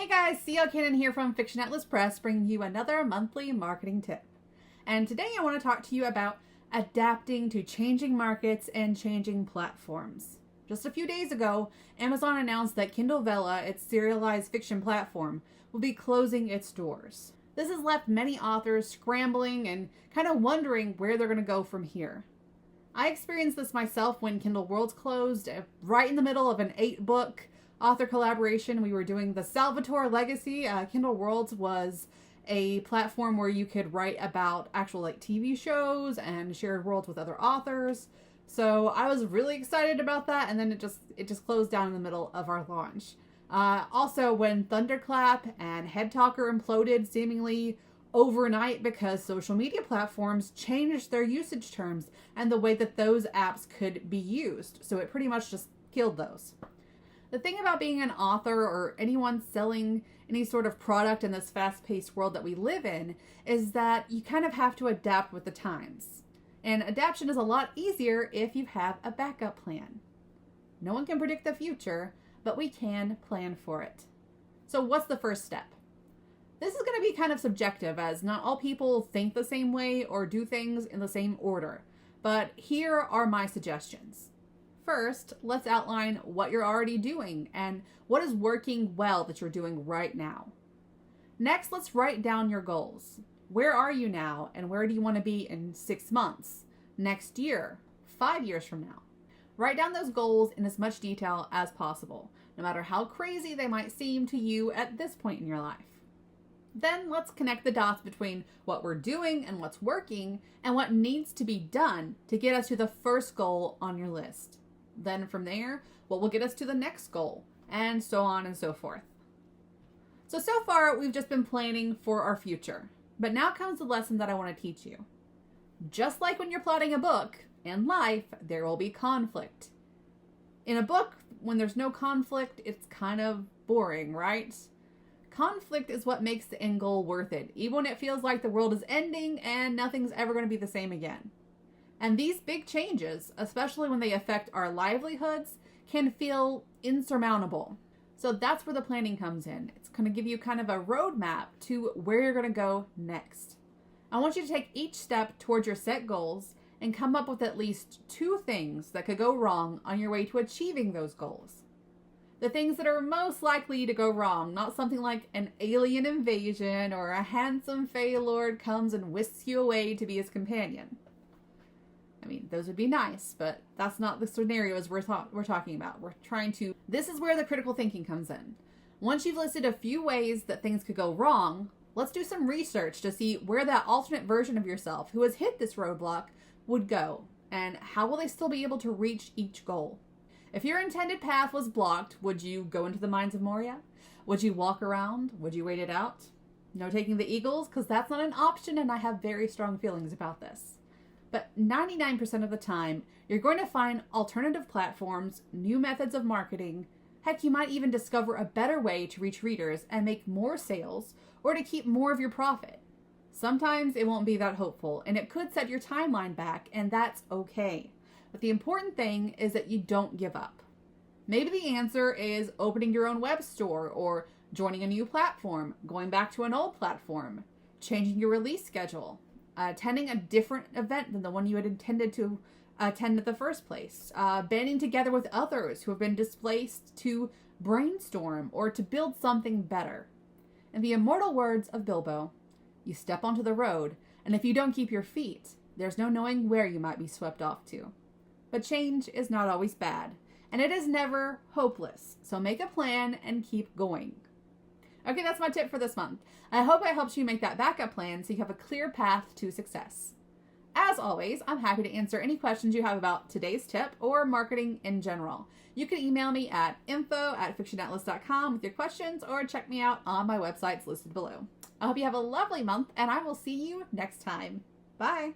Hey guys, CL Cannon here from Fiction Atlas Press, bringing you another monthly marketing tip. And today I want to talk to you about adapting to changing markets and changing platforms. Just a few days ago, Amazon announced that Kindle Vella, its serialized fiction platform, will be closing its doors. This has left many authors scrambling and kind of wondering where they're going to go from here. I experienced this myself when Kindle Worlds closed, right in the middle of an 8-book author collaboration. We were doing the Salvatore Legacy. Kindle Worlds was a platform where you could write about actual TV shows and shared worlds with other authors. So I was really excited about that, and then it just closed down in the middle of our launch. Also, when Thunderclap and Head Talker imploded seemingly overnight because social media platforms changed their usage terms and the way that those apps could be used. So it pretty much just killed those. The thing about being an author or anyone selling any sort of product in this fast-paced world that we live in is that you kind of have to adapt with the times. And adaptation is a lot easier if you have a backup plan. No one can predict the future, but we can plan for it. So what's the first step? This is going to be kind of subjective, as not all people think the same way or do things in the same order. But here are my suggestions. First, let's outline what you're already doing and what is working well that you're doing right now. Next, let's write down your goals. Where are you now, and where do you want to be in 6 months, next year, 5 years from now? Write down those goals in as much detail as possible, no matter how crazy they might seem to you at this point in your life. Then let's connect the dots between what we're doing and what's working and what needs to be done to get us to the first goal on your list. Then from there, what will get us to the next goal, and so on and so forth. So far, we've just been planning for our future. But now comes the lesson that I want to teach you. Just like when you're plotting a book, in life, there will be conflict. In a book, when there's no conflict, it's kind of boring, right? Conflict is what makes the end goal worth it, even when it feels like the world is ending and nothing's ever going to be the same again. And these big changes, especially when they affect our livelihoods, can feel insurmountable. So that's where the planning comes in. It's going to give you kind of a roadmap to where you're going to go next. I want you to take each step towards your set goals and come up with at least 2 things that could go wrong on your way to achieving those goals. The things that are most likely to go wrong, not something like an alien invasion or a handsome Fey Lord comes and whisks you away to be his companion. I mean, those would be nice, but that's not the scenarios we're talking about. This is where the critical thinking comes in. Once you've listed a few ways that things could go wrong, let's do some research to see where that alternate version of yourself who has hit this roadblock would go, and how will they still be able to reach each goal. If your intended path was blocked, would you go into the mines of Moria? Would you walk around? Would you wait it out? No taking the eagles, because that's not an option, and I have very strong feelings about this. But 99% of the time, you're going to find alternative platforms, new methods of marketing. Heck, you might even discover a better way to reach readers and make more sales, or to keep more of your profit. Sometimes it won't be that hopeful, and it could set your timeline back, and that's okay. But the important thing is that you don't give up. Maybe the answer is opening your own web store, or joining a new platform, going back to an old platform, changing your release schedule, attending a different event than the one you had intended to attend in the first place, banding together with others who have been displaced to brainstorm or to build something better. In the immortal words of Bilbo, you step onto the road, and if you don't keep your feet, there's no knowing where you might be swept off to. But change is not always bad, and it is never hopeless, so make a plan and keep going. Okay, that's my tip for this month. I hope I helped you make that backup plan so you have a clear path to success. As always, I'm happy to answer any questions you have about today's tip or marketing in general. You can email me at info@fictionatlas.com with your questions, or check me out on my websites listed below. I hope you have a lovely month, and I will see you next time. Bye!